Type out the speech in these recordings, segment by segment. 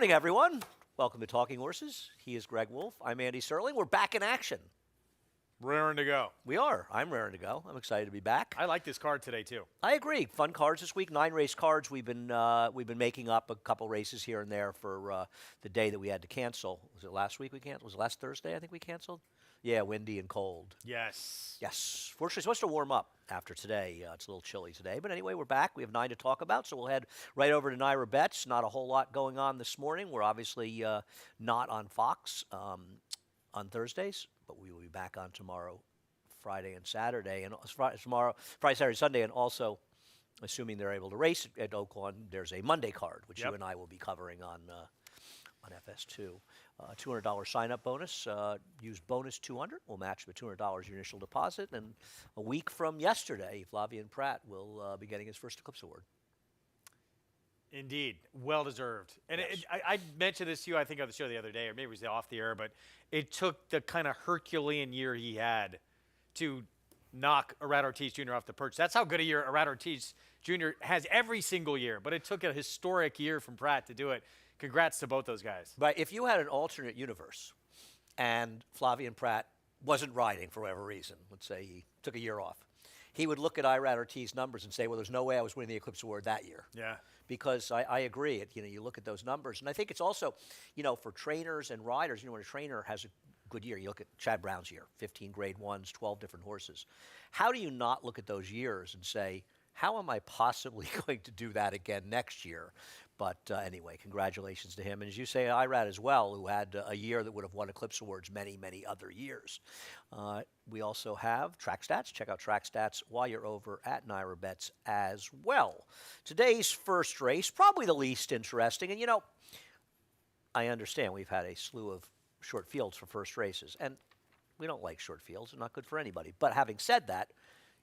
morning, everyone. Welcome to Talking Horses. He is Greg Wolf. I'm Andy Serling. We're back in action. Raring to go. We are. I'm raring to go. I'm excited to be back. I like this card today, too. I agree. Fun cards this week. 9 race cards. We've been making up a couple races here and there for the day that we had to cancel. Was it last week we canceled? Was it last Thursday I think we canceled? Yeah, windy and cold. Yes. Yes. Fortunately, it's supposed to warm up after today. It's a little chilly today. But anyway, we're back. We have 9 to talk about, so we'll head right over to Naira Bets. Not a whole lot going on this morning. We're obviously not on Fox on Thursdays, but we will be back on tomorrow, Friday and Saturday, and tomorrow, Friday, Saturday, Sunday, and also, assuming they're able to race at Oaklawn, there's a Monday card, which you and I will be covering on FS2. $200 sign-up bonus. Use bonus 200. We'll match the $200 your initial deposit. And a week from yesterday, Flavien Prat will be getting his first Eclipse Award. Indeed. Well-deserved. And Yes. I mentioned this to you, I think, on the show the other day, or maybe it was off the air, but it took the kind of Herculean year he had to knock Arad Ortiz Jr. off the perch. That's how good a year Arad Ortiz Jr. has every single year, but it took a historic year from Prat to do it. Congrats to both those guys. But if you had an alternate universe and Flavien Prat wasn't riding for whatever reason, let's say he took a year off, he would look at Irad Ortiz's numbers and say, well, there's no way I was winning the Eclipse Award that year. Yeah. Because I agree. You look at those numbers. And I think it's also, for trainers and riders, when a trainer has a good year, you look at Chad Brown's year, 15 grade ones, 12 different horses. How do you not look at those years and say, how am I possibly going to do that again next year? But anyway, congratulations to him. And as you say, Irad as well, who had a year that would have won Eclipse Awards many, many other years. We also have track stats. Check out track stats while you're over at Naira Bets as well. Today's first race, probably the least interesting. And, I understand we've had a slew of short fields for first races. And we don't like short fields. They're not good for anybody. But having said that,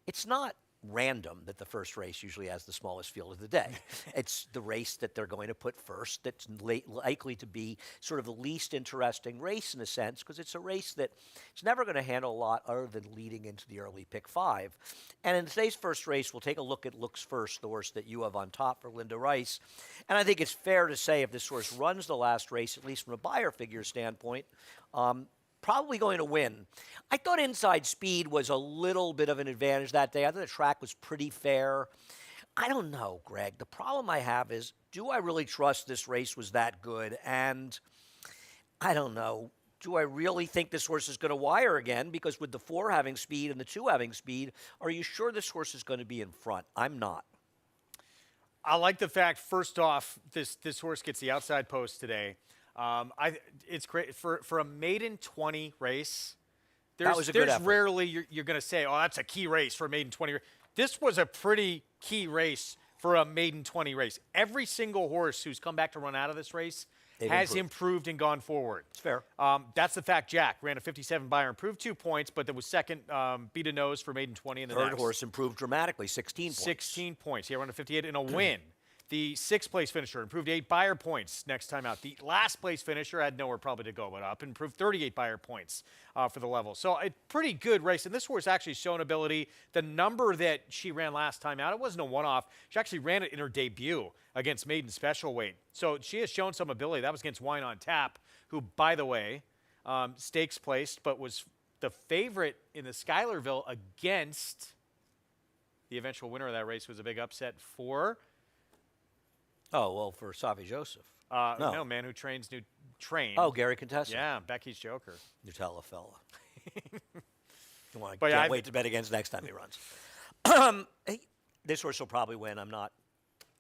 it's not random that the first race usually has the smallest field of the day. It's the race that they're going to put first that's likely to be sort of the least interesting race in a sense, because it's a race that it's never going to handle a lot other than leading into the early pick 5. And in today's first race, we'll take a look at Looks First, the horse that you have on top for Linda Rice. And I think it's fair to say if this horse runs the last race, at least from a buyer figure standpoint, probably going to win. I thought Inside Speed was a little bit of an advantage that day. I thought the track was pretty fair. I don't know, Greg. The problem I have is, do I really trust this race was that good? And I don't know. Do I really think this horse is going to wire again? Because with the 4 having speed and the 2 having speed, are you sure this horse is going to be in front? I'm not. I like the fact, first off, this horse gets the outside post today. It's great for a maiden 20 race. There's rarely you're going to say, oh, that's a key race for a maiden 20 race. This was a pretty key race for a maiden 20 race. Every single horse who's come back to run out of this race has improved and gone forward. It's fair. That's the fact. Jack ran a 57 buyer, improved 2 points, but there was second, beat a nose for maiden 20 in the Third horse improved dramatically, 16 points. 16 points. He ran a 58 in a win. The 6th place finisher improved 8 buyer points next time out. The last place finisher had nowhere probably to go but up, improved 38 buyer points for the level. So a pretty good race. And this horse actually shown ability. The number that she ran last time out, it wasn't a one-off. She actually ran it in her debut against maiden special weight. So she has shown some ability. That was against Wine on Tap, who, by the way, stakes placed, but was the favorite in the Schuylerville against the eventual winner of that race. Was a big upset for... Oh, well, for Savi Joseph. No, man who trains new train. Oh, Gary Contessa. Yeah, Becky's Joker. Nutella fella. Can't wait to bet against next time he runs. This horse will probably win. I'm not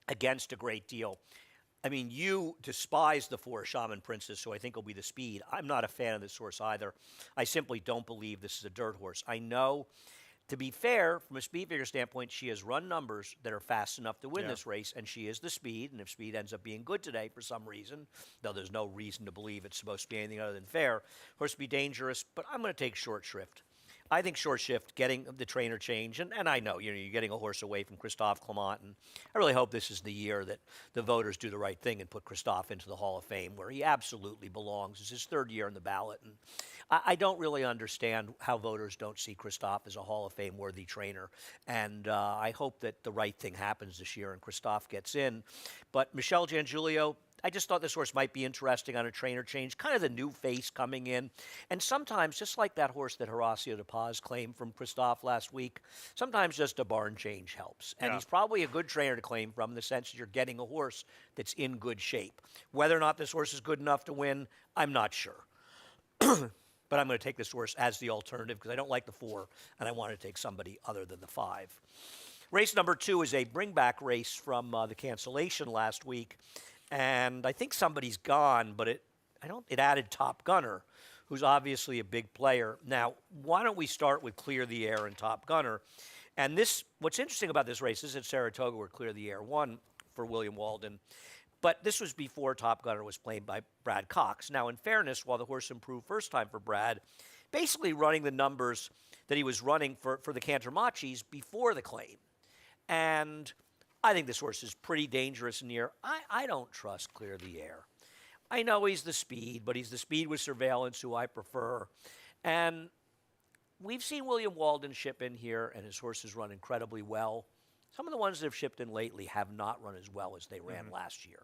against a great deal. I mean, you despise the 4 Shaman Princess, so I think will be the speed. I'm not a fan of this horse either. I simply don't believe this is a dirt horse. I know, to be fair, from a speed figure standpoint, she has run numbers that are fast enough to win this race, and she is the speed. And if speed ends up being good today for some reason, though there's no reason to believe it's supposed to be anything other than fair, horse to be dangerous, but I'm going to take Short Shrift. I think Short Shift, getting the trainer change, and I know you're getting a horse away from Christophe Clement, and I really hope this is the year that the voters do the right thing and put Christophe into the Hall of Fame, where he absolutely belongs. It's his 3rd year in the ballot, and I don't really understand how voters don't see Christophe as a Hall of Fame worthy trainer, and I hope that the right thing happens this year and Christophe gets in. But Michelle Giangulio, I just thought this horse might be interesting on a trainer change, kind of the new face coming in. And sometimes, just like that horse that Horacio de Paz claimed from Christophe last week, sometimes just a barn change helps. And he's probably a good trainer to claim from in the sense that you're getting a horse that's in good shape. Whether or not this horse is good enough to win, I'm not sure. But I'm going to take this horse as the alternative because I don't like the 4, and I want to take somebody other than the 5. Race number 2 is a bring-back race from the cancellation last week. And I think somebody's gone, but it added Top Gunner, who's obviously a big player. Now, why don't we start with Clear the Air and Top Gunner? And what's interesting about this race is at Saratoga where Clear the Air won for William Walden. But this was before Top Gunner was played by Brad Cox. Now, in fairness, while the horse improved first time for Brad, basically running the numbers that he was running for the Cantor Machis before the claim. And I think this horse is pretty dangerous in the air. I don't trust Clear the Air. I know he's the speed, but he's the speed with Surveillance, who I prefer. And we've seen William Walden ship in here, and his horses run incredibly well. Some of the ones that have shipped in lately have not run as well as they ran last year.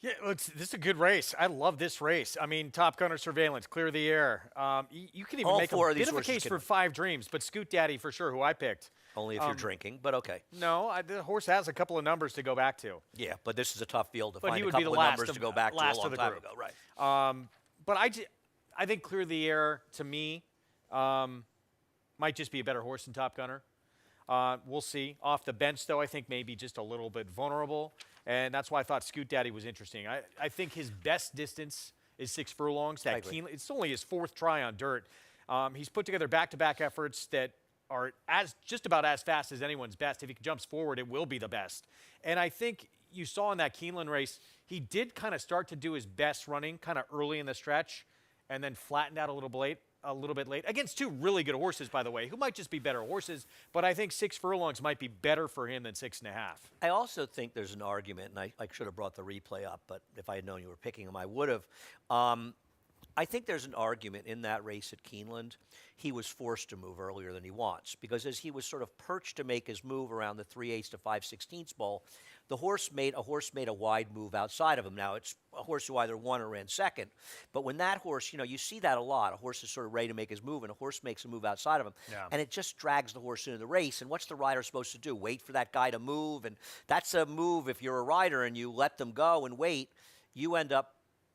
Yeah, this is a good race. I love this race. I mean, Top Gunner, Surveillance, Clear the Air. You can even make a bit of a case for 5 Dreams, but Scoot Daddy for sure, who I picked. Only if you're drinking, but okay. No, the horse has a couple of numbers to go back to. Yeah, but this is a tough field to But find he a would be couple the of last numbers to go back to a long time ago. Right. But I think Clear the Air, to me, might just be a better horse than Top Gunner. We'll see. Off the bench, though, I think maybe just a little bit vulnerable. And that's why I thought Scoot Daddy was interesting. I think his best distance is 6 furlongs. It's only his 4th try on dirt. He's put together back-to-back efforts that are just about as fast as anyone's best. If he jumps forward, it will be the best. And I think you saw in that Keeneland race, he did kind of start to do his best running kind of early in the stretch and then flattened out a little bit late against 2 really good horses, by the way, who might just be better horses. But I think 6 furlongs might be better for him than 6.5. I also think there's an argument, and I should have brought the replay up, but if I had known you were picking him, I would have. I think there's an argument in that race at Keeneland. He was forced to move earlier than he wants because as he was sort of perched to make his move around the 3/8 to 5/16 ball, the horse made a wide move outside of him. Now, it's a horse who either won or ran second. But when that horse, you see that a lot. A horse is sort of ready to make his move, and a horse makes a move outside of him. Yeah. And it just drags the horse into the race. And what's the rider supposed to do? Wait for that guy to move? And that's a move if you're a rider and you let them go and wait, you end up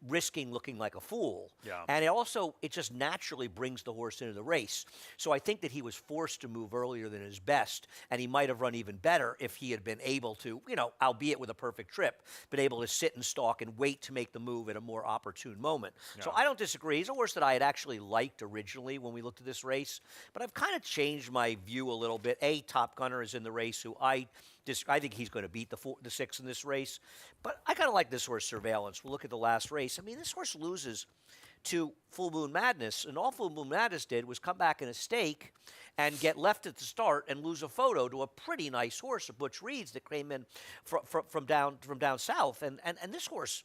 risking looking like a fool. Yeah. And it just naturally brings the horse into the race. So I think that he was forced to move earlier than his best, and he might have run even better if he had been able to, albeit with a perfect trip, been able to sit and stalk and wait to make the move at a more opportune moment. Yeah. So I don't disagree. He's a horse that I had actually liked originally when we looked at this race, but I've kind of changed my view a little bit. Top Gunner is in the race, who I think he's going to beat the 6 in this race. But I kind of like this horse, Surveillance. We'll look at the last race. I mean, this horse loses to Full Moon Madness, and all Full Moon Madness did was come back in a stake and get left at the start and lose a photo to a pretty nice horse, a Butch Reed's that came in from down south. And this horse,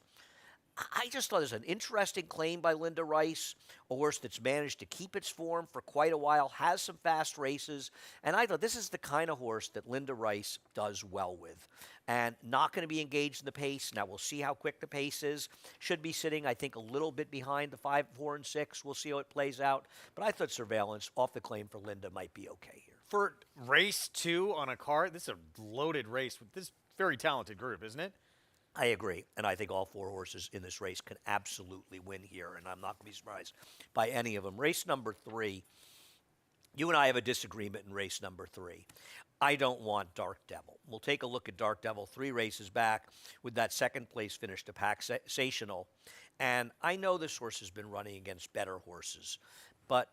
I just thought it was an interesting claim by Linda Rice, a horse that's managed to keep its form for quite a while, has some fast races, and I thought this is the kind of horse that Linda Rice does well with, and not going to be engaged in the pace. Now, we'll see how quick the pace is. Should be sitting, I think, a little bit behind the 5, 4, and 6. We'll see how it plays out, but I thought Surveillance off the claim for Linda might be okay here. For race 2 on a card, this is a loaded race with this very talented group, isn't it? I agree, and I think all 4 horses in this race can absolutely win here, and I'm not going to be surprised by any of them. Race number 3, you and I have a disagreement in race number 3. I don't want Dark Devil. We'll take a look at Dark Devil 3 races back with that second-place finish to Paxational, and I know this horse has been running against better horses, but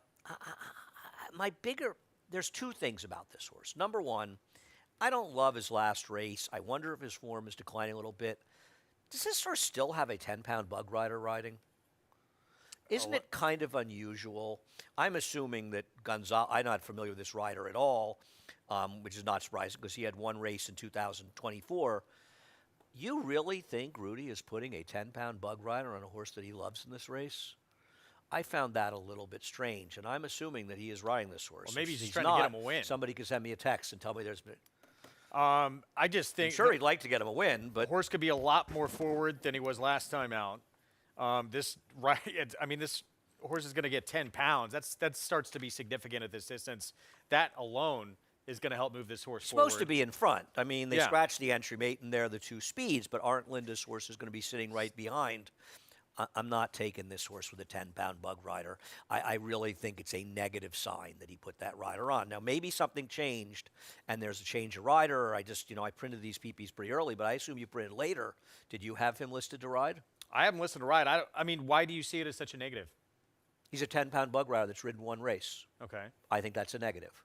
there's 2 things about this horse. Number 1, I don't love his last race. I wonder if his form is declining a little bit. Does this horse still have a 10-pound bug rider riding? Isn't it kind of unusual? I'm assuming that Gonzalez, I'm not familiar with this rider at all, which is not surprising because he had 1 race in 2024. You really think Rudy is putting a 10-pound bug rider on a horse that he loves in this race? I found that a little bit strange, and I'm assuming that he is riding this horse. Well, maybe he's trying to get him a win. Somebody can send me a text and tell me there's been. I just I'm think sure he'd like to get him a win, but horse could be a lot more forward than he was last time out. This horse is going to get 10 pounds. That starts to be significant at this distance. That alone is going to help move this horse he's forward. supposed to be in front. I mean, they Yeah. scratched the entry mate, and they're the two speeds, but aren't Linda's horses going to be sitting right behind? I'm not taking this horse with a 10-pound bug rider. I really think it's a negative sign that he put that rider on. Now, maybe something changed, and there's a change of rider, or I printed these PPs pretty early, but I assume you printed later. Did you have him listed to ride? I haven't listened to ride. I mean, why do you see it as such a negative? He's a 10-pound bug rider that's ridden one race. Okay. I think that's a negative.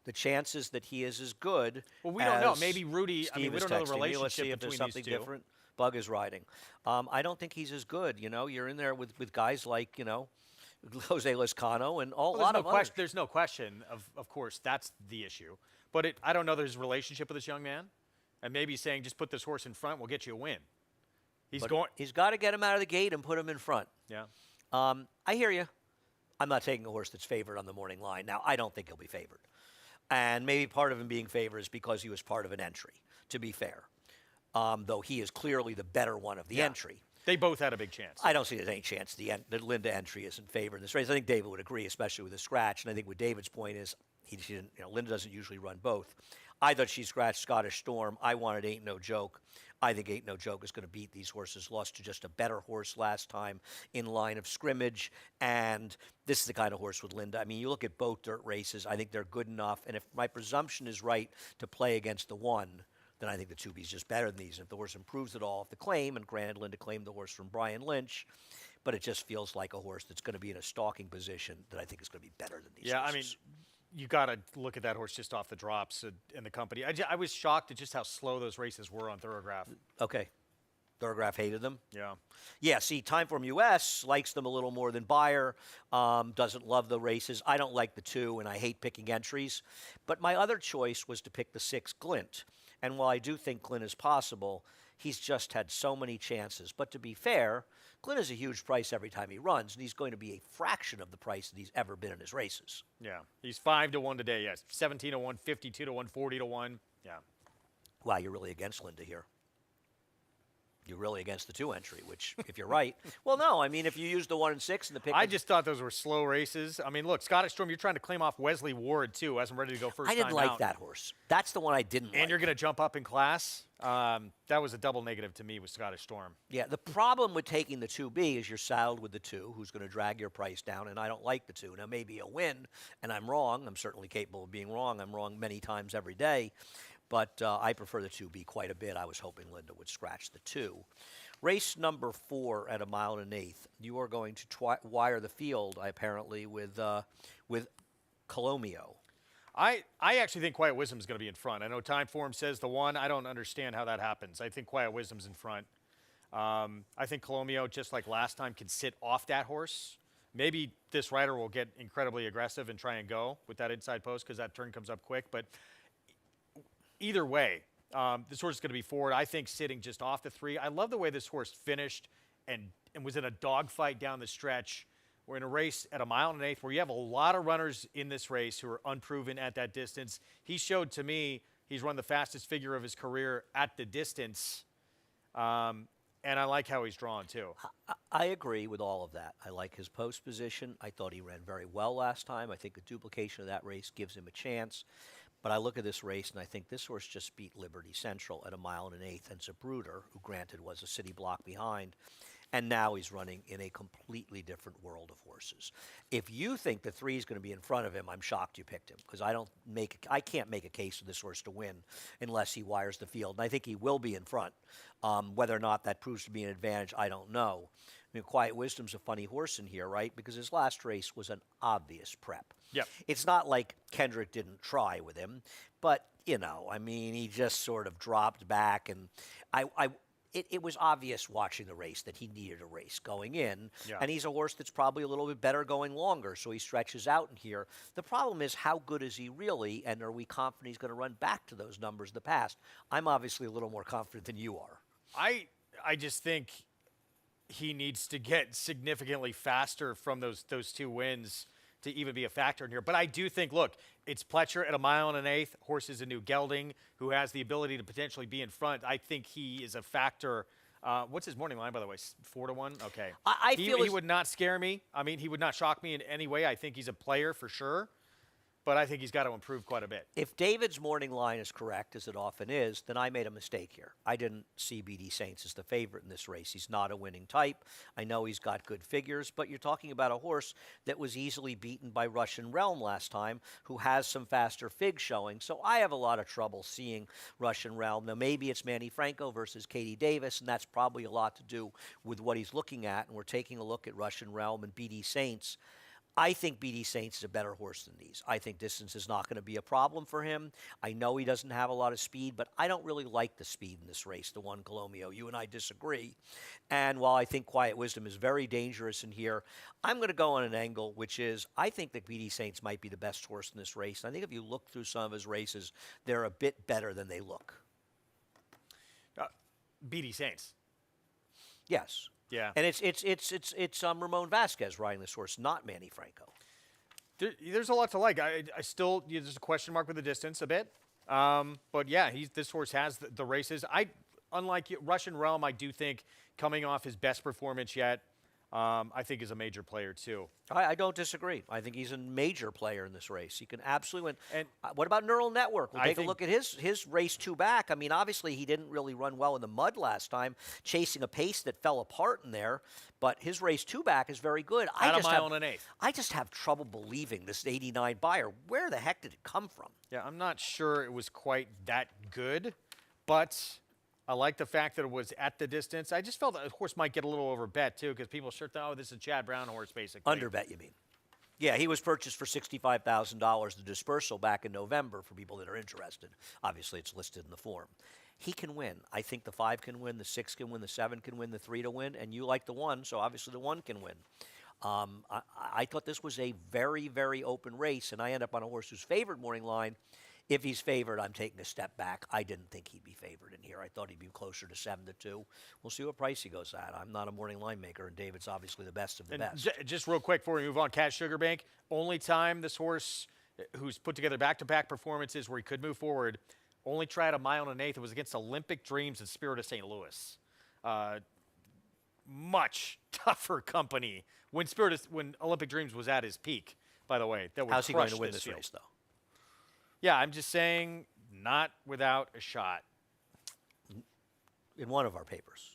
The chances that he is as good. Well, we don't know. as Maybe Rudy. Steve we is don't know the texting me. Let's see relationship if there's between something these two. different. Bug is riding. I don't think he's as good. You're in there with guys like Jose Lezcano and a Well, lot of others. There's no question. Of course, that's the issue. But I don't know there's a relationship with this young man, and maybe he's saying just put this horse in front, we'll get you a win. He's But going. He's got to get him out of the gate and put him in front. Yeah. I hear you. I'm not taking a horse that's favored on the morning line. Now, I don't think he'll be favored. And maybe part of him being favored is because he was part of an entry, to be fair. Though he is clearly the better one of the entry. They both had a big chance. I don't see there's any chance the Linda entry is in favor in this race. I think David would agree, especially with the scratch. And I think what David's point is, Linda doesn't usually run both. I thought she scratched Scottish Storm. I wanted Ain't No Joke. I think Ain't No Joke is going to beat these horses. Lost to just a better horse last time in line of scrimmage. And this is the kind of horse with Linda. I mean, you look at both dirt races. I think they're good enough. And if my presumption is right to play against the one, then I think the 2B is just better than these. And if the horse improves at all, if the claim, and granted Linda claimed the horse from Brian Lynch, but it just feels like a horse that's going to be in a stalking position that I think is going to be better than these Yeah, horses. I mean, you got to look at that horse just off the drops in the company. I was shocked at just how slow those races were on Thoroughgraph. Okay. Thoroughgraph hated them. Yeah. Yeah, see, Timeform US likes them a little more than Bayer, doesn't love the races. I don't like the 2, and I hate picking entries. But my other choice was to pick the 6, Glint. And while I do think Glint is possible, he's just had so many chances. But to be fair, Glint is a huge price every time he runs, and he's going to be a fraction of the price that he's ever been in his races. Yeah. He's 5-1 today, yes. 17-1, 52-1, 40-1. Yeah. Wow, you're really against Linda here. You're really against the 2 entry, which, if you're right, well, no. I mean, if you use the 1 and 6 and the pick, I just thought those were slow races. I mean, look, Scottish Storm, you're trying to claim off Wesley Ward, too. Wasn't ready to go first I didn't time like out. that horse. That's the one I didn't like. And you're going to jump up in class. That was a double negative to me with Scottish Storm. Yeah, the problem with taking the 2B is you're saddled with the 2, who's going to drag your price down, and I don't like the 2. Now, maybe a win, and I'm wrong. I'm certainly capable of being wrong. I'm wrong many times every day, but I prefer the 2B quite a bit. I was hoping Linda would scratch the 2. Race number 4 at 1 1/8. You are going to wire the field, apparently, with Colomio. I actually think Quiet Wisdom is going to be in front. I know Timeform says the 1. I don't understand how that happens. I think Quiet Wisdom's in front. I think Colomio, just like last time, can sit off that horse. Maybe this rider will get incredibly aggressive and try and go with that inside post because that turn comes up quick. But either way, this horse is going to be forward. I think sitting just off the 3. I love the way this horse finished and was in a dogfight down the stretch. We're in a race at 1 1/8 where you have a lot of runners in this race who are unproven at that distance. He showed to me he's run the fastest figure of his career at the distance. And I like how he's drawn, too. I agree with all of that. I like his post position. I thought he ran very well last time. I think the duplication of that race gives him a chance. But I look at this race, and I think this horse just beat Liberty Central at 1 1/8 and Zapruder, who granted was a city block behind. And now he's running in a completely different world of horses. If you think the 3 is going to be in front of him, I'm shocked you picked him because I can't make a case for this horse to win unless he wires the field. And I think he will be in front. Whether or not that proves to be an advantage, I don't know. I mean, Quiet Wisdom's a funny horse in here, right? Because his last race was an obvious prep. Yep. It's not like Kendrick didn't try with him, but, I mean, he just sort of dropped back. And it was obvious watching the race that he needed a race going in. Yeah. And he's a horse that's probably a little bit better going longer, so he stretches out in here. The problem is, how good is he really, and are we confident he's going to run back to those numbers of the past? I'm obviously a little more confident than you are. I just think he needs to get significantly faster from those 2 wins to even be a factor in here. But I do think, look, it's Pletcher at 1.125 miles. Horse is a new gelding who has the ability to potentially be in front. I think he is a factor. What's his morning line, by the way? 4-1? Okay. I feel he would not scare me. I mean, he would not shock me in any way. I think he's a player for sure. But I think he's got to improve quite a bit. If David's morning line is correct, as it often is, then I made a mistake here. I didn't see BD Saints as the favorite in this race. He's not a winning type. I know he's got good figures, but you're talking about a horse that was easily beaten by Russian Realm last time, who has some faster fig showing. So I have a lot of trouble seeing Russian Realm. Now, maybe it's Manny Franco versus Katie Davis, and that's probably a lot to do with what he's looking at. And we're taking a look at Russian Realm and BD Saints. I think BD Saints is a better horse than these. I think distance is not going to be a problem for him. I know he doesn't have a lot of speed, but I don't really like the speed in this race, the one Colomio. You and I disagree. And while I think Quiet Wisdom is very dangerous in here, I'm going to go on an angle, which is I think that BD Saints might be the best horse in this race. And I think if you look through some of his races, they're a bit better than they look. BD Saints. Yes. Yeah. And it's Ramon Vasquez riding this horse, not Manny Franco. There's a lot to like. I still there's a question mark with the distance a bit. But yeah, this horse has the races. Unlike Russian Realm, I do think coming off his best performance yet, I think is a major player too. I don't disagree. I think he's a major player in this race. He can absolutely win. And what about Neural Network? We'll take a look at his race 2 back. I mean, obviously he didn't really run well in the mud last time, chasing a pace that fell apart in there. But his race 2 back is very good. At 1.125 miles. I just have trouble believing this 89 buyer. Where the heck did it come from? Yeah, I'm not sure it was quite that good, but I like the fact that it was at the distance. I just felt that the horse might get a little overbet, too, because people sure thought, oh, this is a Chad Brown horse, basically. Underbet, you mean? Yeah, he was purchased for $65,000, the dispersal back in November for people that are interested. Obviously, it's listed in the form. He can win. I think the 5 can win, the 6 can win, the 7 can win, the 3 to win, and you like the 1, so obviously the 1 can win. I thought this was a very, very open race, and I end up on a horse whose favored morning line. If he's favored, I'm taking a step back. I didn't think he'd be favored in here. I thought he'd be closer to 7-2. We'll see what price he goes at. I'm not a morning line maker, and David's obviously the best of the best. Just real quick before we move on, Cat Sugar Bank, only time this horse, who's put together back-to-back performances where he could move forward, only tried 1.125 miles. It was against Olympic Dreams and Spirit of St. Louis. Much tougher company when Olympic Dreams was at his peak, by the way. How's he going to win this race, though? Yeah, I'm just saying, not without a shot. In one of our papers.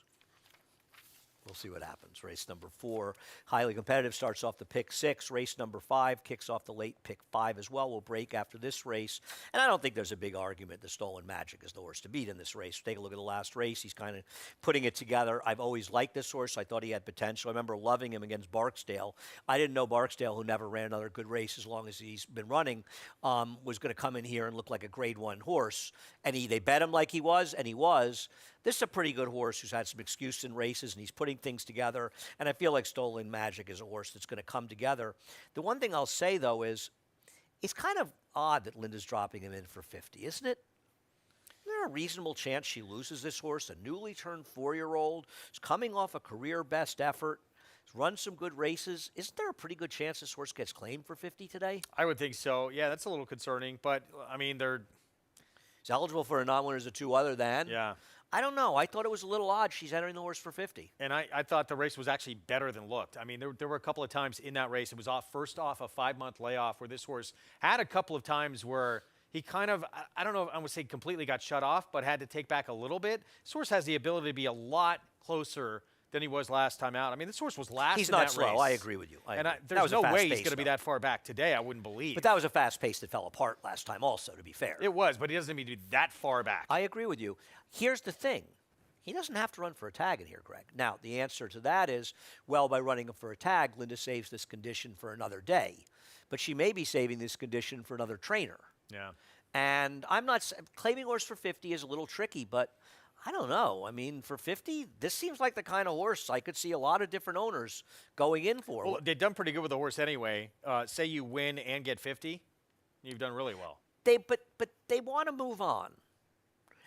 We'll see what happens. Race number 4, highly competitive, starts off the pick 6. Race number 5 kicks off the late pick 5 as well. We'll break after this race. And I don't think there's a big argument that Stolen Magic is the horse to beat in this race. Take a look at the last race. He's kind of putting it together. I've always liked this horse. I thought he had potential. I remember loving him against Barksdale. I didn't know Barksdale, who never ran another good race as long as he's been running, was going to come in here and look like a grade 1 horse. And they bet him like he was, and he was. This is a pretty good horse who's had some excuse in races, and he's putting things together. And I feel like Stolen Magic is a horse that's going to come together. The one thing I'll say, though, is it's kind of odd that Linda's dropping him in for 50, isn't it? Isn't there a reasonable chance she loses this horse? A newly turned 4-year-old is coming off a career best effort. He's run some good races. Isn't there a pretty good chance this horse gets claimed for 50 today? I would think so. Yeah, that's a little concerning. But, I mean, He's eligible for a non-winner as a 2 other than. Yeah. I don't know. I thought it was a little odd she's entering the horse for 50. And I thought the race was actually better than looked. I mean, there were a couple of times in that race. It was first off a 5-month layoff where this horse had a couple of times where he kind of, I don't know if I would say completely got shut off, but had to take back a little bit. This horse has the ability to be a lot closer than he was last time out. I mean, this horse was last He's in not that slow. race. I agree with you. There's no way he's going to be that far back today, I wouldn't believe. But that was a fast pace that fell apart last time also, to be fair. It was, but he doesn't need to be that far back. I agree with you. Here's the thing. He doesn't have to run for a tag in here, Greg. Now, the answer to that is, well, by running him for a tag, Linda saves this condition for another day. But she may be saving this condition for another trainer. Yeah. And I'm not claiming horse for 50 is a little tricky, but I don't know. I mean, for 50, this seems like the kind of horse I could see a lot of different owners going in for. Well, they've done pretty good with the horse anyway. Say you win and get 50, you've done really well. But they want to move on.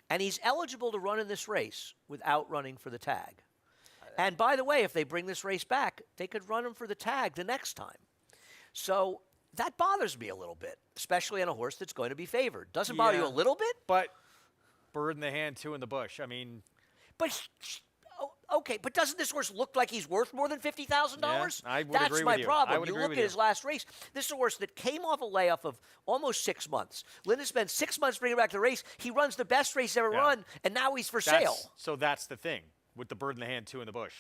And he's eligible to run in this race without running for the tag. And by the way, if they bring this race back, they could run him for the tag the next time. So That bothers me a little bit, especially on a horse that's going to be favored. Doesn't bother you a Yeah. little bit? But bird in the hand, two in the bush. I mean, But okay, but doesn't this horse look like he's worth more than $50,000? Yeah, I would That's agree my with you. I problem. would You agree look with at you. his last race. This is a horse that came off a layoff of almost 6 months. Linda spent 6 months bringing him back to the race. He runs the best race ever Yeah. run, and now he's for that's, sale. so that's the thing with the bird in the hand, two in the bush.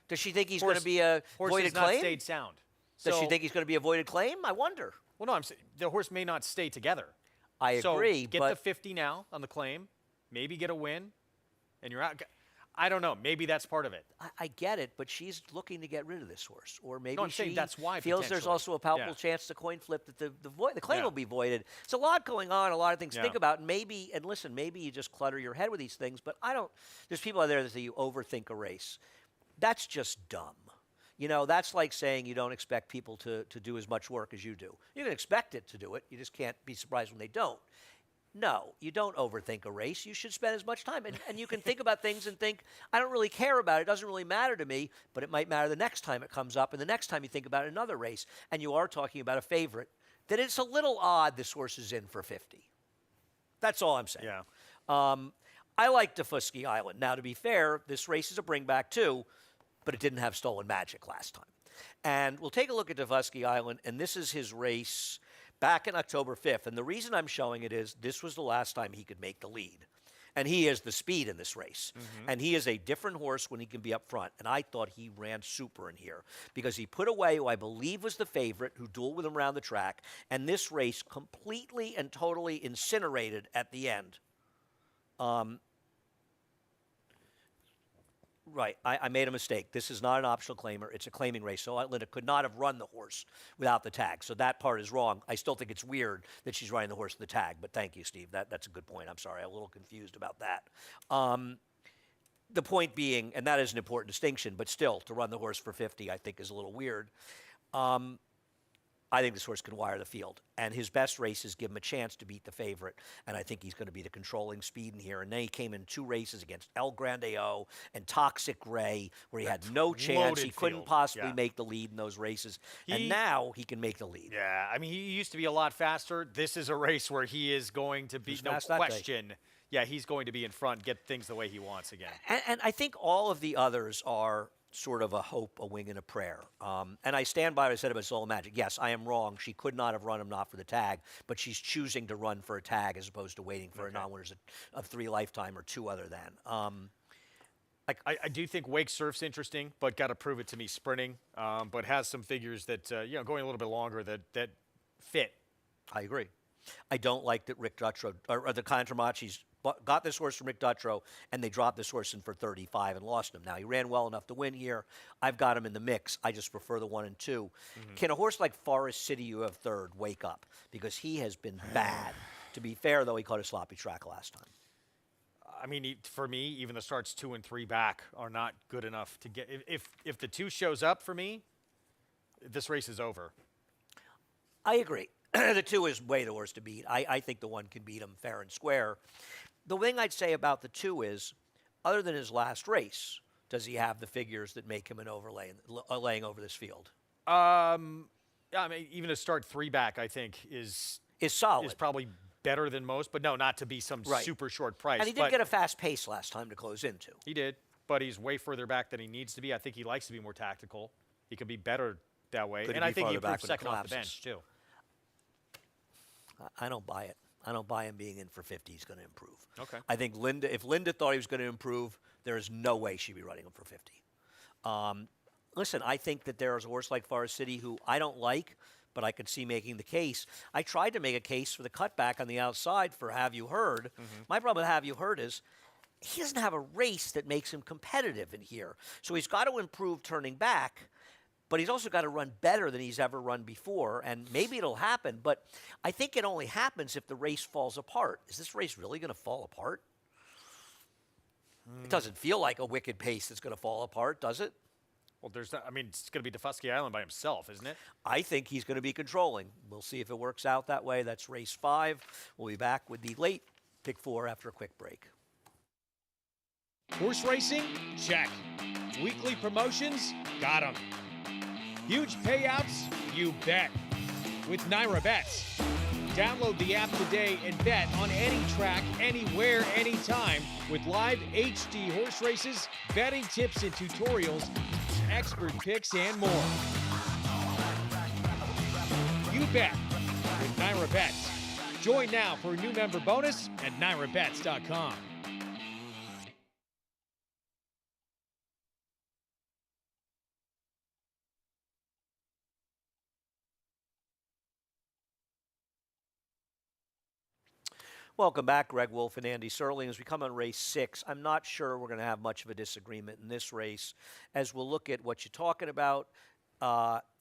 Does she think he's Horse- going to be a Horse voided has not claim? stayed sound. Does So- she think he's going to be a voided claim? I wonder. Well, no, I'm saying the horse may not stay together. I So agree, get but the 50 now on the claim, maybe get a win, and you're out. I don't know. Maybe that's part of it. I get it, but she's looking to get rid of this horse, or maybe I'm saying she that's why, feels there's potentially. also a palpable Yeah. chance the coin flip that the claim Yeah. will be voided. It's a lot going on, a lot of things to Yeah. think about. And listen, maybe you just clutter your head with these things. But I don't. There's people out there that say you overthink a race. That's just dumb. That's like saying you don't expect people to do as much work as you do. You can expect it to do it. You just can't be surprised when they don't. No, you don't overthink a race. You should spend as much time. And you can think about things and think, I don't really care about it. It doesn't really matter to me, but it might matter the next time it comes up and the next time you think about another race. And you are talking about a favorite that it's a little odd this horse is in for 50. That's all I'm saying. Yeah. I like Defusky Island. Now, to be fair, this race is a bring back too, but it didn't have Stolen Magic last time. And we'll take a look at Defusky Island, and this is his race back in October 5th. And the reason I'm showing it is this was the last time he could make the lead. And he has the speed in this race. And he is a different horse when he can be up front. And I thought he ran super in here because he put away who I believe was the favorite who dueled with him around the track. And this race completely and totally incinerated at the end. Right. I made a mistake. This is not an optional claimer. It's a claiming race. So Linda could not have run the horse without the tag. So that part is wrong. I still think it's weird that she's running the horse with the tag. But thank you, Steve. That's a good point. I'm sorry. I'm a little confused about that. The point being, and that is an important distinction, but still, to run the horse for 50, I think is a little weird. I think this horse can wire the field. And his best races give him a chance to beat the favorite. And I think he's going to be the controlling speed in here. And then he came in 2 races against El Grande O and Toxic Ray, where he had no chance. loaded He couldn't field. possibly Yeah. make the lead in those races. And He- now he can make the lead. Yeah, I mean, he used to be a lot faster. This is a race where he is going to be, He was no fast that day. question. Yeah, he's going to be in front, get things the way he wants again. And I think all of the others are sort of a hope, a wing, and a prayer. And I stand by what I said about Stolen Magic. Yes, I am wrong. She could not have run him not for the tag, but she's choosing to run for a tag as opposed to waiting for a non-winners of 3 lifetime or 2 other than. I do think Wake Surf's interesting, but got to prove it to me sprinting. But has some figures that, going a little bit longer that fit. I agree. I don't like that Rick Dutrow, or the Contramachis got this horse from Rick Dutrow, and they dropped this horse in for 35 and lost him. Now, he ran well enough to win here. I've got him in the mix. I just prefer the 1 and 2. Can a horse like Forest City, you have third, wake up? Because he has been bad. To be fair, though, he caught a sloppy track last time. I mean, for me, even the starts 2 and 3 back are not good enough to get. If the 2 shows up for me, this race is over. I agree. The 2 is way the worst to beat. I think the 1 can beat him fair and square. The thing I'd say about the 2 is, other than his last race, does he have the figures that make him an overlay, laying over this field? Yeah, I mean, even a start 3 back, I think, is Solid. is probably better than most, but no, not to be some Right. super short price. And he did but get a fast pace last time to close into. He did, but he's way further back than he needs to be. I think he likes to be more tactical. He could be better that way. Could he And I be think he farther back improved when it second off the collapses? bench, too. I don't buy it. I don't buy him being in for 50. He's going to improve. Okay. I think if Linda thought he was going to improve, there is no way she'd be running him for 50. Listen, I think that there is a horse like Forest City who I don't like, but I could see making the case. I tried to make a case for the cutback on the outside for Have You Heard. My problem with Have You Heard is he doesn't have a race that makes him competitive in here. So he's got to improve turning back, but he's also got to run better than he's ever run before, and maybe it'll happen, but I think it only happens if the race falls apart. Is this race really going to fall apart? It doesn't feel like a wicked pace that's going to fall apart, does it? Well, I mean, it's going to be Defusky Island by himself, isn't it? I think he's going to be controlling. We'll see if it works out that way. That's race 5. We'll be back with the late pick 4 after a quick break. Horse racing? Check. Weekly promotions? Got 'em. Huge payouts? You bet. with Naira Bets. Download the app today and bet on any track, anywhere, anytime with live HD horse races, betting tips and tutorials, expert picks, and more. You bet with Naira Bets. Join now for a new member bonus at NairaBets.com. Welcome back, Greg Wolf and Andy Serling. As we come on race 6, I'm not sure we're going to have much of a disagreement in this race as we'll look at what you're talking about. Agalos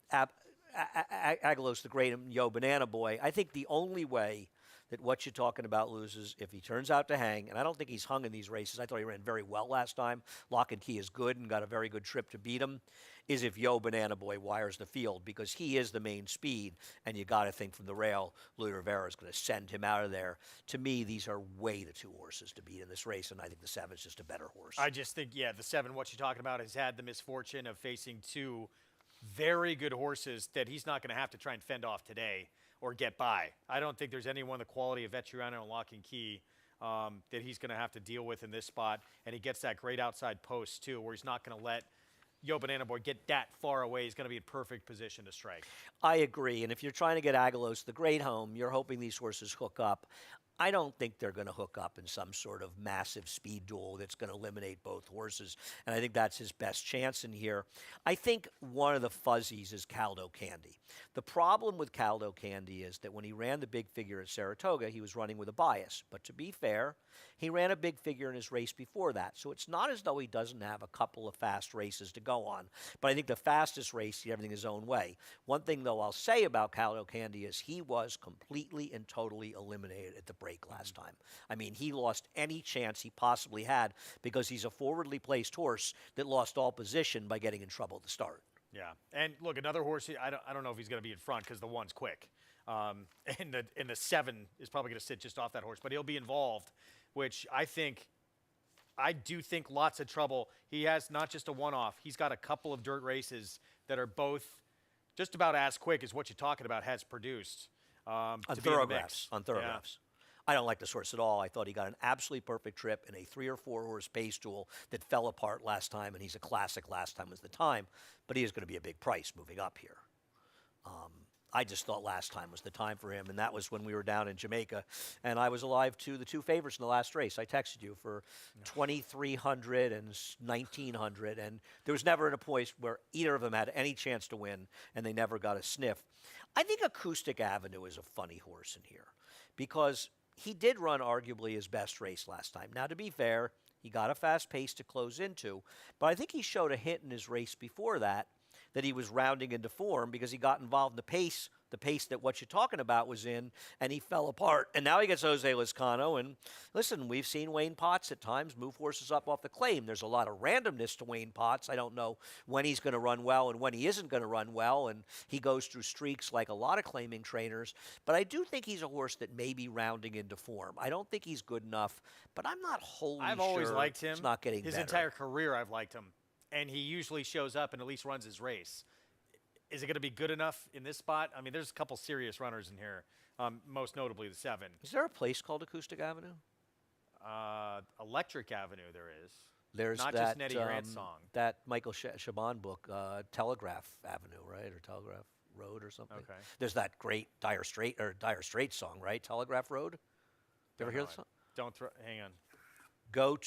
the Great and Yo Banana Boy. I think the only way that what you're talking about loses if he turns out to hang, and I don't think he's hung in these races. I thought he ran very well last time. Lock and Key is good and got a very good trip to beat him, is if Yo Banana Boy wires the field because he is the main speed, and you got to think from the rail, Louis Rivera is going to send him out of there. To me, these are way the 2 horses to beat in this race, and I think the 7 is just a better horse. I just think, yeah, the 7, what you're talking about, has had the misfortune of facing 2 very good horses that he's not going to have to try and fend off today or get by. I don't think there's anyone the quality of Vetriano and Lock and Key that he's going to have to deal with in this spot. And he gets that great outside post, too, where he's not going to let Yo Banana Boy get that far away. He's going to be in perfect position to strike. I agree. And if you're trying to get Agalos the Great home, you're hoping these horses hook up. I don't think they're going to hook up in some sort of massive speed duel that's going to eliminate both horses. And I think that's his best chance in here. I think one of the fuzzies is Caldo Candy. The problem with Caldo Candy is that when he ran the big figure at Saratoga, he was running with a bias. But to be fair, he ran a big figure in his race before that. So it's not as though he doesn't have a couple of fast races to go on. But I think the fastest race, everything his own way. One thing, though, I'll say about Caldo Candy is he was completely and totally eliminated at the break last time. I mean, he lost any chance he possibly had because he's a forwardly placed horse that lost all position by getting in trouble at the start. Yeah, and look, another horse, I don't know if he's going to be in front because the 1's quick. And the 7 is probably going to sit just off that horse, but he'll be involved, which I do think lots of trouble. He has not just a one-off. He's got a couple of dirt races that are both just about as quick as what you're talking about has produced. On thoroughgraphs. Yeah. I don't like this horse at all. I thought he got an absolutely perfect trip in a 3 or 4 horse pace duel that fell apart last time, and he's a classic. Last time was the time, but he is going to be a big price moving up here. I just thought last time was the time for him, and that was when we were down in Jamaica, and I was alive to the 2 favorites in the last race. I texted you for 2,300 and 1,900, and there was never a point where either of them had any chance to win, and they never got a sniff. I think Acoustic Avenue is a funny horse in here because he did run arguably his best race last time. Now, to be fair, he got a fast pace to close into, but I think he showed a hint in his race before that he was rounding into form because he got involved in the pace that what you're talking about was in, and he fell apart. And now he gets Jose Lizcano, and listen, we've seen Wayne Potts at times move horses up off the claim. There's a lot of randomness to Wayne Potts. I don't know when he's going to run well and when he isn't going to run well, and he goes through streaks like a lot of claiming trainers. But I do think he's a horse that may be rounding into form. I don't think he's good enough, but I'm not wholly sure. I've always liked him. It's not getting his better. entire career I've liked him. And he usually shows up and at least runs his race. Is it going to be good enough in this spot? I mean, there's a couple serious runners in here, most notably the 7. Is there a place called Acoustic Avenue? Electric Avenue there is. There's not that, just an Eddie Grant song. That Michael Chabon book, Telegraph Avenue, right? Or Telegraph Road or something. Okay. There's that great Dire Straits song, right? Telegraph Road? You ever hear the song? Hang on. Go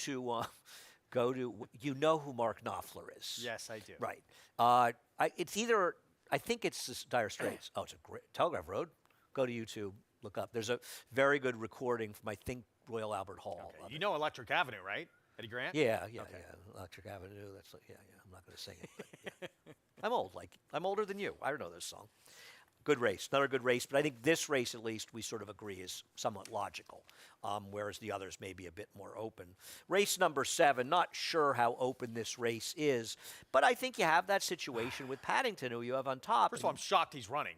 to, you know who Mark Knopfler is. Yes, I do. Right. I think it's Dire Straits. Oh, it's a great, Telegraph Road. Go to YouTube, look up. There's a very good recording from, I think, Royal Albert Hall. Okay. You know Electric Avenue, right? Eddie Grant? Yeah. Okay. Electric Avenue. That's yeah. I'm not going to sing it. But yeah. I'm older than you. I don't know this song. Good race, another good race, but I think this race, at least, we sort of agree is somewhat logical, whereas the others may be a bit more open. Race number 7, not sure how open this race is, but I think you have that situation with Paddington, who you have on top. First of all, I'm shocked he's running.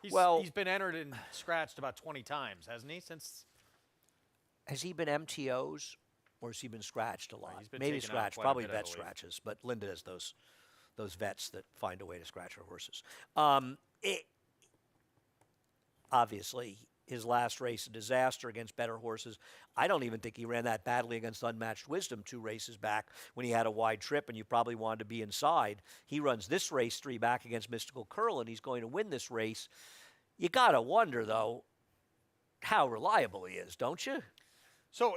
He's been entered and scratched about 20 times, hasn't he? Has he been MTOs, or has he been scratched a lot? He's been Maybe taken out scratched, quite a probably bit, I vet believe. scratches, but Linda has those vets that find a way to scratch her horses. obviously, his last race a disaster against better horses. I don't even think he ran that badly against Unmatched Wisdom 2 races back when he had a wide trip and you probably wanted to be inside. He runs this race 3 back against Mystical Curl, and he's going to win this race. You got to wonder, though, how reliable he is, don't you? So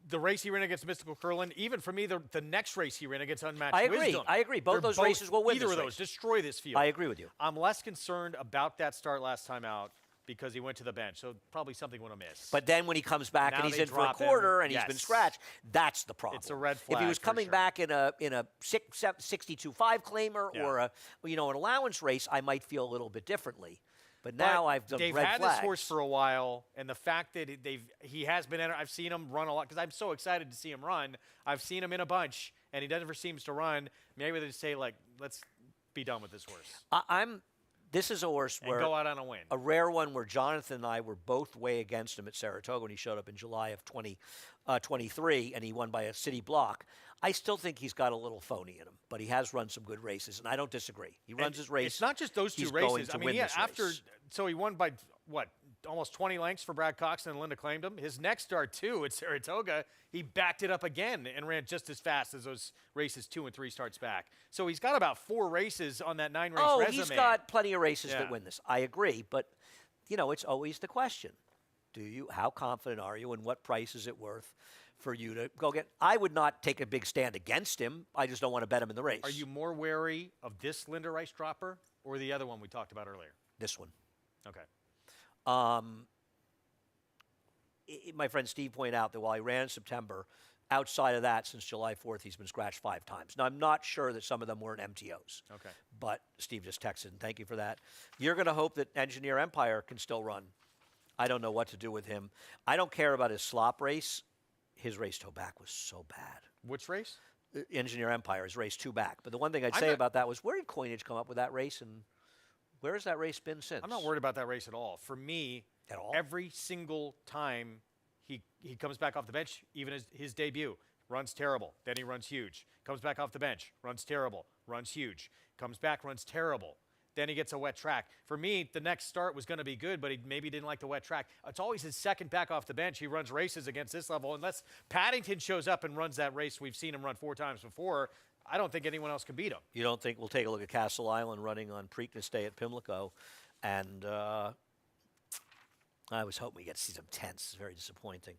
the race he ran against Mystical Curlin, even for me, the next race he ran against Unmatched Wisdom. I agree. Both those races will win either this of those race. destroy this field. I agree with you. I'm less concerned about that start last time out because he went to the bench, so probably something went amiss. But then when he comes back Now and he's they in for a drop him. quarter and he's Yes. been scratched, that's the problem. It's a red If he flag was for coming sure. back in a 62.5 claimer Yeah. or an allowance race, I might feel a little bit differently. But now I've done they've red had flags. this horse for a while, and the fact that he has been. I've seen him run a lot because I'm so excited to see him run. I've seen him in a bunch, and he never seems to run. Maybe they just say like, let's be done with this horse. This is a horse And where go out on a win. a rare one where Jonathan and I were both way against him at Saratoga when he showed up in July of 2023, and he won by a city block. I still think he's got a little phony in him, but he has run some good races, and I don't disagree. He runs his race. It's not just those two he's races. going to I mean, win yeah, this after race. so he won by what, almost 20 lengths for Brad Cox, and Linda claimed him. His next start too at Saratoga, he backed it up again and ran just as fast as those races 2 and 3 starts back. So he's got about 4 races on that 9-race resume. He's got plenty of races Yeah. that win this. I agree, but it's always the question: how confident are you, and what price is it worth for you to go get? I would not take a big stand against him. I just don't want to bet him in the race. Are you more wary of this Linda Rice dropper or the other one we talked about earlier? This one? Okay. My friend Steve pointed out that while he ran in September, outside of that, since July 4th, he's been scratched 5 times. Now, I'm not sure that some of them weren't MTOs. Okay. But Steve just texted, and thank you for that. You're going to hope that Engineer Empire can still run. I don't know what to do with him. I don't care about his slop race. His race toe back was so bad. Which race? Engineer Empire is race 2 back. But the one thing I'd say about that was, where did Coinage come up with that race, and where has that race been since? I'm not worried about that race at all. For me, At all? every single time he comes back off the bench, even his debut, runs terrible. Then he runs huge. Comes back off the bench, runs terrible, runs huge. Comes back, runs terrible. Then he gets a wet track. For me, the next start was going to be good, but he maybe didn't like the wet track. It's always his second back off the bench. He runs races against this level. Unless Paddington shows up and runs that race we've seen him run 4 times before, I don't think anyone else can beat him. You don't think we'll take a look at Castle Island running on Preakness Day at Pimlico, and I was hoping we get to see some tents. It's very disappointing.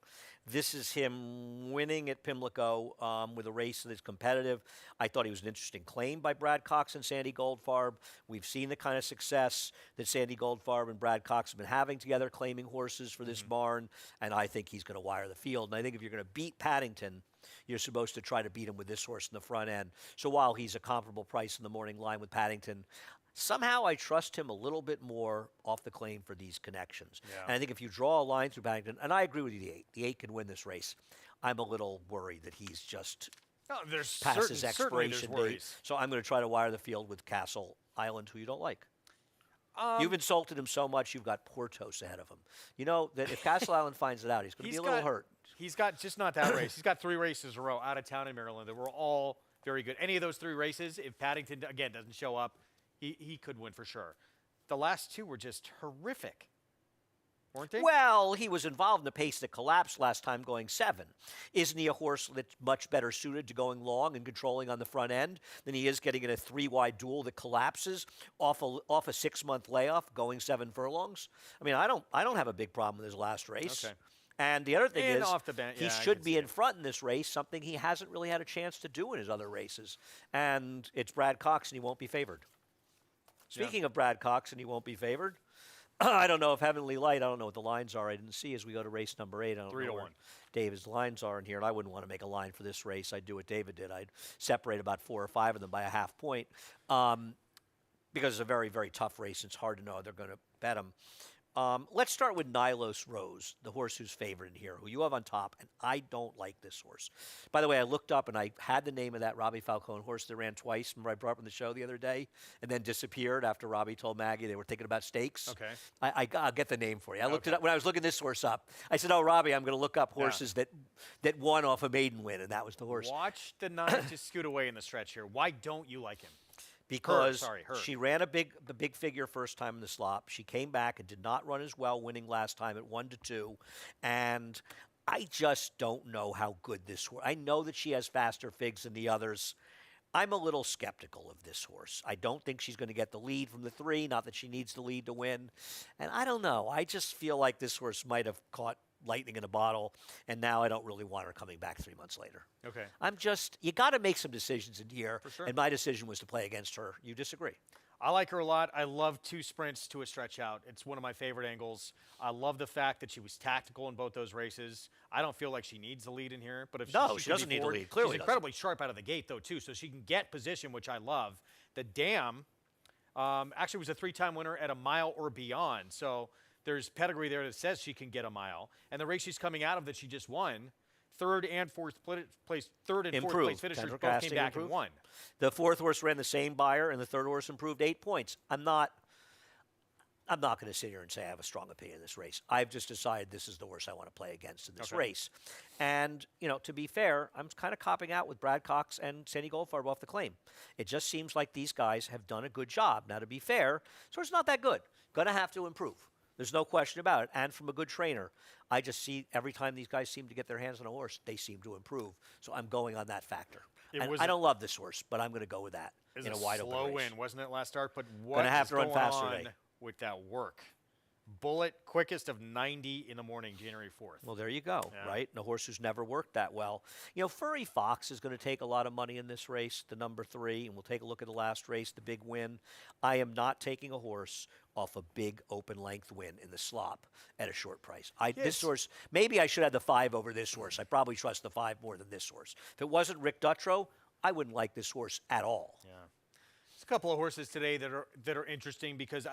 This is him winning at Pimlico with a race that's competitive. I thought he was an interesting claim by Brad Cox and Sandy Goldfarb. We've seen the kind of success that Sandy Goldfarb and Brad Cox have been having together, claiming horses for this barn, and I think he's going to wire the field. And I think if you're going to beat Paddington, you're supposed to try to beat him with this horse in the front end. So while he's a comparable price in the morning line with Paddington, somehow I trust him a little bit more off the claim for these connections. Yeah. And I think if you draw a line through Paddington, and I agree with you, the 8 can win this race. I'm a little worried that he's just No, there's past his certainly there's expiration date. worries. So I'm going to try to wire the field with Castle Island, who you don't like. You've insulted him so much, you've got Portos ahead of him. You know that if Castle Island finds it out, he's going to be a little hurt. He's got just not that race. He's got 3 races in a row out of town in Maryland that were all very good. Any of those 3 races, if Paddington, again, doesn't show up, he could win for sure. The last 2 were just horrific, weren't they? Well, he was involved in the pace that collapsed last time going 7. Isn't he a horse that's much better suited to going long and controlling on the front end than he is getting in a 3-wide duel that collapses off a 6-month layoff going 7 furlongs? I mean, I don't have a big problem with his last race. Okay. And the other thing And is, off the bench, he yeah, I should can be see in it. front in this race, something he hasn't really had a chance to do in his other races. And it's Brad Cox, and he won't be favored. Speaking of Brad Cox, and he won't be favored, I don't know if Heavenly Light, I don't know what the lines are. I didn't see as we go to race number 8. I don't 3 know to where 1. David's lines are in here, and I wouldn't want to make a line for this race. I'd do what David did. I'd separate about 4 or 5 of them by a half point because it's a very, very tough race. It's hard to know how they're going to bet him. Let's start with Nilos Rose, the horse who's favored in here, who you have on top, and I don't like this horse. By the way, I looked up, and I had the name of that Robbie Falcone horse that ran twice. Remember I brought up on the show the other day and then disappeared after Robbie told Maggie they were thinking about stakes? Okay. I'll get the name for you. I looked it up when I was looking this horse up. I said, oh, Robbie, I'm going to look up horses that won off a maiden win, and that was the horse. Watch the 9 just scoot away in the stretch here. Why don't you like him? because Her. she ran the big figure first time in the slop. She came back and did not run as well, winning last time at 1-2, and I just don't know how good this horse. I know that she has faster figs than the others. I'm a little skeptical of this horse. I don't think she's going to get the lead from the 3, not that she needs the lead to win. And I don't know. I just feel like this horse might have caught lightning in a bottle, and now I don't really want her coming back 3 months later. Okay. You got to make some decisions in here. For sure. And my decision was to play against her. You disagree? I like her a lot. I love 2 sprints to a stretch out. It's one of my favorite angles. I love the fact that she was tactical in both those races. I don't feel like she needs the lead in here, but if No, she she should doesn't be need the forward, lead. Clearly she's incredibly sharp out of the gate, though, too, so she can get position, which I love. The Dam actually was a 3-time winner at a mile or beyond, so there's pedigree there that says she can get a mile. And the race she's coming out of that she just won, third and fourth place finishers both came back and won. The 4th horse ran the same buyer, and the 3rd horse improved 8 points. I'm not going to sit here and say I have a strong opinion in this race. I've just decided this is the horse I want to play against in this race. And, to be fair, I'm kind of copping out with Brad Cox and Sandy Goldfarb off the claim. It just seems like these guys have done a good job. Now, to be fair, this horse is not that good. Going to have to improve. There's no question about it. And from a good trainer, I just see every time these guys seem to get their hands on a horse, they seem to improve. So I'm going on that factor. And I don't love this horse, but I'm going to go with that in a wide open race. Slow win, wasn't it, last start? But Gonna have to run going faster on today. with that work? Bullet, quickest of 90 in the morning, January 4th. Well, there you go, Yeah. right? And a horse who's never worked that well. Furry Fox is going to take a lot of money in this race, the number 3, and we'll take a look at the last race, the big win. I am not taking a horse off a big open length win in the slop at a short price. This horse, maybe I should have the 5 over this horse. I probably trust the 5 more than this horse. If it wasn't Rick Dutrow, I wouldn't like this horse at all. Yeah. There's a couple of horses today that are interesting because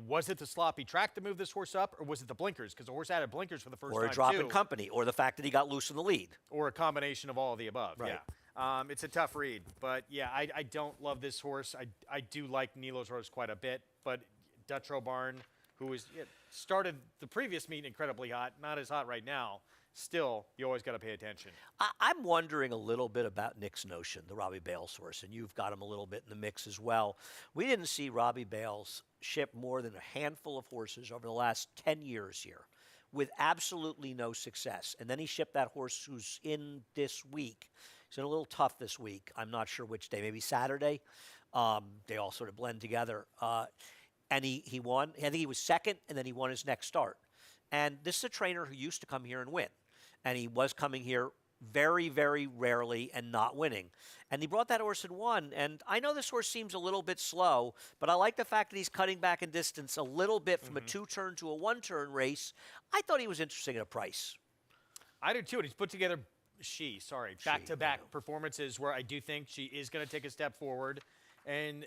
was it the sloppy track that moved this horse up, or was it the blinkers? Because the horse added blinkers for the first time. Or a drop too. in company, or the fact that he got loose in the lead. Or a combination of all of the above. Right. Yeah. It's a tough read, but yeah, I don't love this horse. I do like Nilo's horse quite a bit, but Dutrow Barn, who started the previous meet incredibly hot, not as hot right now. Still, you always got to pay attention. I'm wondering a little bit about Nick's Notion, the Robbie Bales horse, and you've got him a little bit in the mix as well. We didn't see Robbie Bales ship more than a handful of horses over the last 10 years here with absolutely no success. And then he shipped that horse who's in this week. He's in a little tough this week. I'm not sure which day, maybe Saturday. They all sort of blend together. And he won. I think he was second, and then he won his next start. And this is a trainer who used to come here and win. And he was coming here very, very rarely and not winning. And he brought that horse and won. And I know this horse seems a little bit slow, but I like the fact that he's cutting back in distance a little bit from a 2-turn to a 1-turn race. I thought he was interesting at a price. I do too, and he's put together back-to-back performances where I do think she is going to take a step forward. And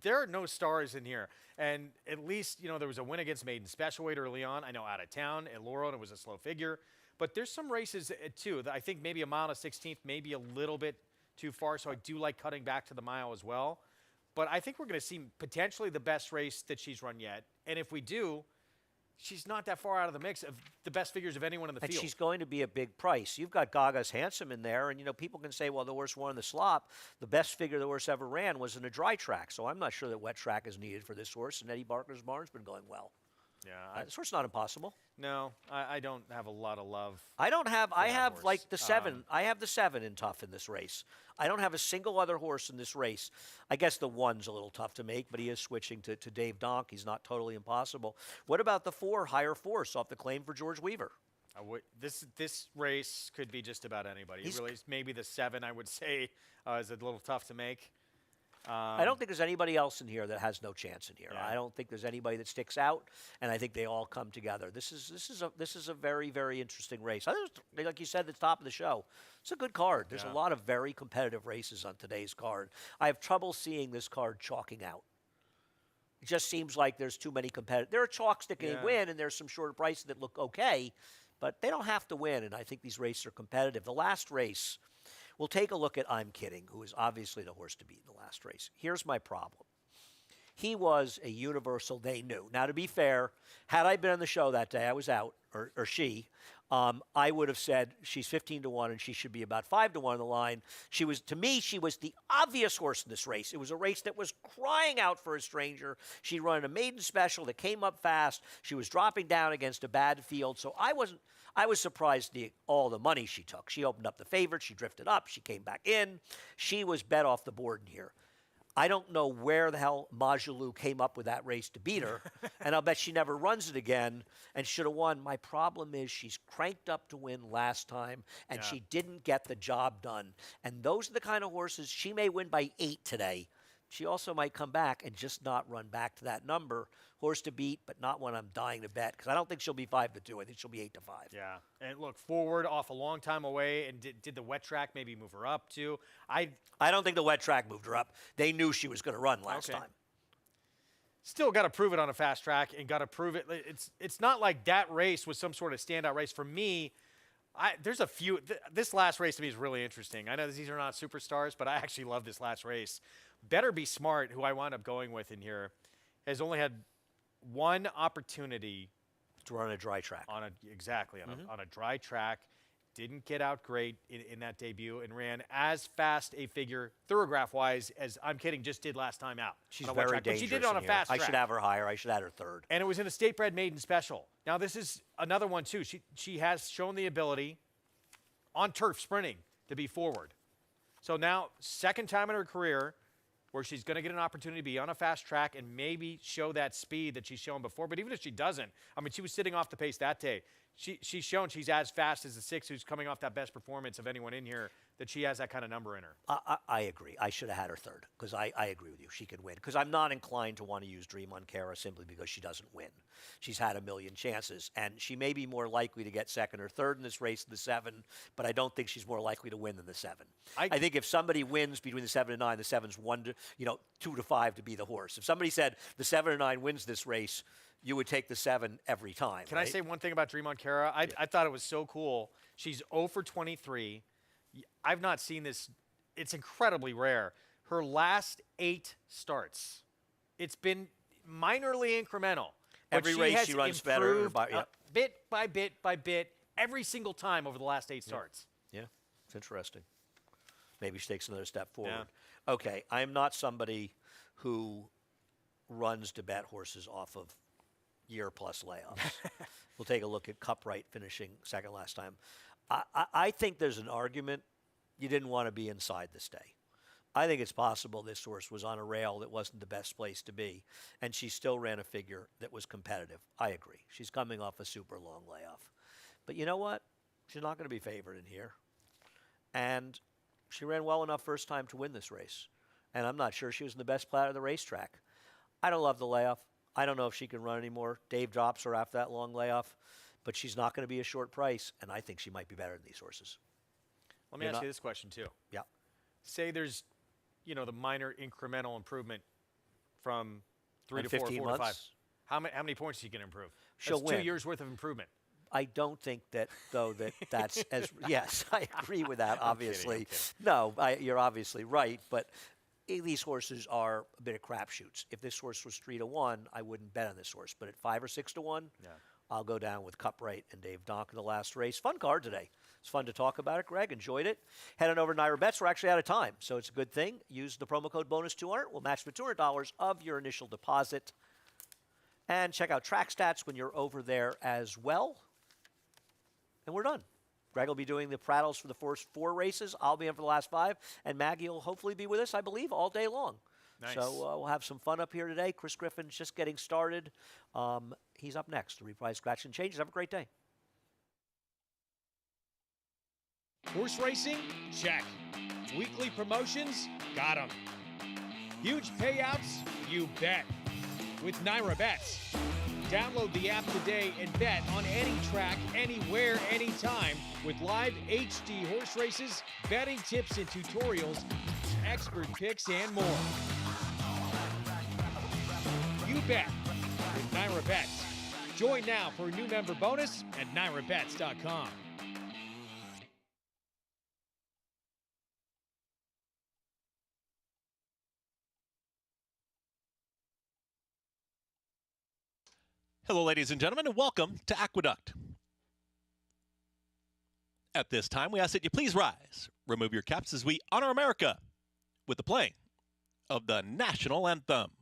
there are no stars in here. And at least, there was a win against Maiden Special Weight early on. I know out of town at Laurel, and it was a slow figure. But there's some races, too, that I think maybe a mile and a 16th, maybe a little bit too far. So I do like cutting back to the mile as well. But I think we're going to see potentially the best race that she's run yet. And if we do, she's not that far out of the mix of the best figures of anyone in the And field. she's going to be a big price. You've got Gaga's Handsome in there, and people can say, well, the horse won in the slop. The best figure the horse ever ran was in a dry track, so I'm not sure that wet track is needed for this horse, and Eddie Barker's barn's been going well. Yeah, This horse is not impossible. No, I don't have a lot of love. I have horse. like the 7. I have the 7 in tough in this race. I don't have a single other horse in this race. I guess the 1's a little tough to make, but he is switching to Dave Donk. He's not totally impossible. What about the 4, Higher Force, off the claim for George Weaver? This race could be just about anybody. Maybe the 7, I would say, is a little tough to make. I don't think there's anybody else in here that has no chance in here. Yeah. I don't think there's anybody that sticks out, and I think they all come together. This is a very, very interesting race. I think, like you said at the top of the show, it's a good card. There's a lot of very competitive races on today's card. I have trouble seeing this card chalking out. It just seems like there's too many competitive. There are chalks that can win, and there's some shorter prices that look okay, but they don't have to win, and I think these races are competitive. The last race, we'll take a look at I'm Kidding, who is obviously the horse to beat in the last race. Here's my problem. He was a universal they knew. Now, to be fair, had I been on the show that day, I was out, or she, I would have said she's 15 to 1 and she should be about 5 to 1 on the line. To me, she was the obvious horse in this race. It was a race that was crying out for a stranger. She'd run a maiden special that came up fast. She was dropping down against a bad field. So I was surprised all the money she took. She opened up the favorite. She drifted up. She came back in. She was bet off the board in here. I don't know where the hell Majalou came up with that race to beat her, and I'll bet she never runs it again and should have won. My problem is she's cranked up to win last time, and she didn't get the job done. And those are the kind of horses, she may win by 8 today. She also might come back and just not run back to that number. Horse to beat, but not one I'm dying to bet, because I don't think she'll be 5 to 2. I think she'll be 8 to 5. Yeah, and look, forward off a long time away, and did the wet track maybe move her up too? I don't think the wet track moved her up. They knew she was going to run last time. Still got to prove it on a fast track, and got to prove it. It's not like that race was some sort of standout race for me. There's a few. This last race to me is really interesting. I know these are not superstars, but I actually love this last race. Better Be Smart, who I wound up going with in here, has only had one opportunity to run a dry track. On a dry track. Didn't get out great in that debut and ran as fast a figure, thoroughgraph-wise, as just did last time out. She's very dangerous. But she did it on a fast track. I should have her higher. I should add her 3rd. And it was in a state-bred maiden special. Now, this is another one, too. She has shown the ability on turf sprinting to be forward. So now, second time in her career where she's going to get an opportunity to be on a fast track and maybe show that speed that she's shown before. But even if she doesn't, I mean, she was sitting off the pace that day. She's shown she's as fast as the 6 who's coming off that best performance of anyone in here, that she has that kind of number in her. I agree. I should have had her 3rd, because I agree with you. She could win. Because I'm not inclined to want to use Dream on Kara simply because she doesn't win. She's had a million chances, and she may be more likely to get 2nd or 3rd in this race than the 7, but I don't think she's more likely to win than the 7. I think if somebody wins between the 7 and 9, the 7's 2 to 5 to be the horse. If somebody said the 7 or 9 wins this race, you would take the 7 every time. Can I say one thing about Dream on Kara? I thought it was so cool. She's 0 for 23. I've not seen this. It's incredibly rare. Her last 8 starts, it's been minorly incremental. Every race she runs better. Bit by bit by bit, every single time over the last 8 starts. Yeah, it's interesting. Maybe she takes another step forward. Yeah. Okay, I'm not somebody who runs to bet horses off of year-plus layoffs. We'll take a look at Cupright finishing 2nd last time. I think there's an argument you didn't want to be inside this day. I think it's possible this horse was on a rail that wasn't the best place to be, and she still ran a figure that was competitive. I agree. She's coming off a super long layoff. But you know what? She's not going to be favored in here. And she ran well enough first time to win this race. And I'm not sure she was in the best part of the racetrack. I don't love the layoff. I don't know if she can run anymore. Dave drops her after that long layoff. But she's not going to be a short price, and I think she might be better than these horses. Let me ask you this question, too. Yeah. Say there's, the minor incremental improvement from 3 to 4, 4 months? to 5. How many points is she going to improve? She'll That's win. 2 years worth of improvement. I don't think that, though, that's as – yes, I agree with that, obviously. I'm kidding. No, you're obviously right, but these horses are a bit of crapshoots. If this horse was 3 to 1, I wouldn't bet on this horse. But at 5 or 6 to 1, I'll go down with Cupright and Dave Donk in the last race. Fun card today. It's fun to talk about it, Greg. Enjoyed it. Head on over to Naira Bets. We're actually out of time, so it's a good thing. Use the promo code BONUS200. We'll match the $200 of your initial deposit. And check out Track Stats when you're over there as well. And we're done. Greg will be doing the Prattles for the first 4 races. I'll be in for the last 5. And Maggie will hopefully be with us, I believe, all day long. Nice. So we'll have some fun up here today. Chris Griffin's just getting started. He's up next to reprise Scratch and Changes. Have a great day. Horse racing? Check. Weekly promotions? Got 'em. Huge payouts? You bet. With Naira Bets. Download the app today and bet on any track, anywhere, anytime with live HD horse races, betting tips and tutorials, expert picks, and more. You bet with Naira Bets. Join now for a new member bonus at NairaBets.com. Hello, ladies and gentlemen, and welcome to Aqueduct. At this time, we ask that you please rise, remove your caps as we honor America with the playing of the national anthem.